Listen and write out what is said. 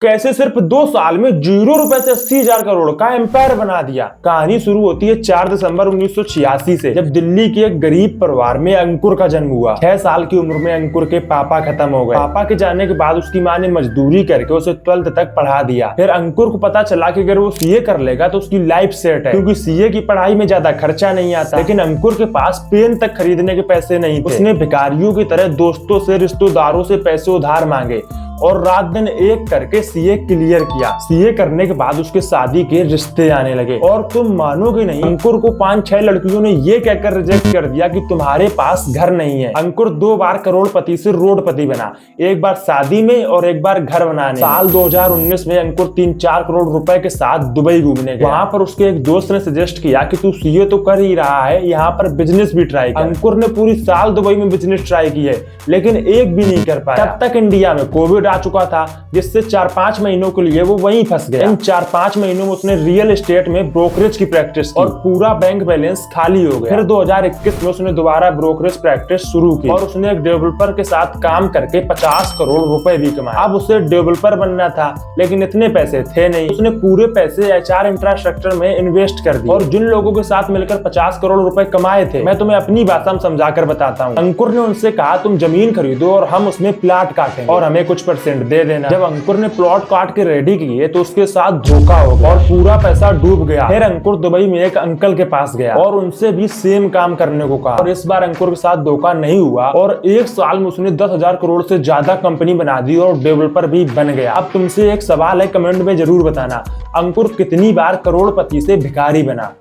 कैसे सिर्फ 2 साल में 0 रुपए से 80,000 करोड़ का एम्पायर बना दिया। कहानी शुरू होती है 4 दिसंबर 1986 से, जब दिल्ली के एक गरीब परिवार में अंकुर का जन्म हुआ। 6 साल की उम्र में अंकुर के पापा खत्म हो गए। पापा के जाने के बाद उसकी माँ ने मजदूरी करके उसे 12th तक पढ़ा दिया। फिर अंकुर को पता चला कि अगर वो सीए कर लेगा तो उसकी लाइफ सेट है, क्योंकि सीए की पढ़ाई में ज्यादा खर्चा नहीं आता। लेकिन अंकुर के पास पेन तक खरीदने के पैसे नहीं थे। उसने भिखारियों की तरह दोस्तों से, रिश्तेदारों से पैसे उधार मांगे और रात दिन एक करके सीए क्लियर किया। सीए करने के बाद उसके शादी के रिश्ते आने लगे और तुम मानोगे नहीं, अंकुर को 5-6 लड़कियों ने ये कहकर रिजेक्ट कर दिया कि तुम्हारे पास घर नहीं है। अंकुर 2 बार करोड़पति से रोडपति बना, एक बार शादी में और एक बार घर बनाने। साल 2019 में अंकुर 3-4 करोड़ रुपए के साथ दुबई घूमने गया। वहां पर उसके एक दोस्त ने सजेस्ट किया कि तू सीए तो कर ही रहा है, यहाँ पर बिजनेस भी ट्राई कर। अंकुर ने पूरी साल दुबई में बिजनेस ट्राई की है, लेकिन एक भी नहीं कर पाया। तब तक इंडिया में कोविड आ चुका था, जिससे 4-5 महीनों के लिए वो वहीं फंस गया। इन 4-5 महीनों में उसने रियल एस्टेट में ब्रोकरेज की प्रैक्टिस की और पूरा बैंक बैलेंस खाली हो गया। फिर 2021 में उसने दोबारा ब्रोकरेज प्रैक्टिस शुरू की और उसने एक डेवलपर के साथ काम करके 50 करोड़ रुपए भी कमाए। अब उसे डेवलपर बनना था, लेकिन इतने पैसे थे नहीं। उसने पूरे पैसे एचआर इंफ्रास्ट्रक्चर में इन्वेस्ट कर दिए और जिन लोगों के साथ मिलकर 50 करोड़ रुपए कमाए थे, मैं तुम्हें अपनी भाषा में समझाकर बताता हूँ। अंकुर ने उनसे कहा, तुम जमीन खरीदो और हम उसमें प्लाट काटेंगे और हमें कुछ % दे देना। जब अंकुर ने प्लॉट काट के रेडी किए तो उसके साथ धोखा हो गया और पूरा पैसा डूब गया। फिर अंकुर दुबई में एक अंकल के पास गया और उनसे भी सेम काम करने को कहा और इस बार अंकुर के साथ धोखा नहीं हुआ और 1 साल में उसने 10,000 करोड़ से ज्यादा कंपनी बना दी और डेवलपर भी बन गया। अब तुमसे एक सवाल है, कमेंट में जरूर बताना, अंकुर कितनी बार करोड़पति से भिखारी बना।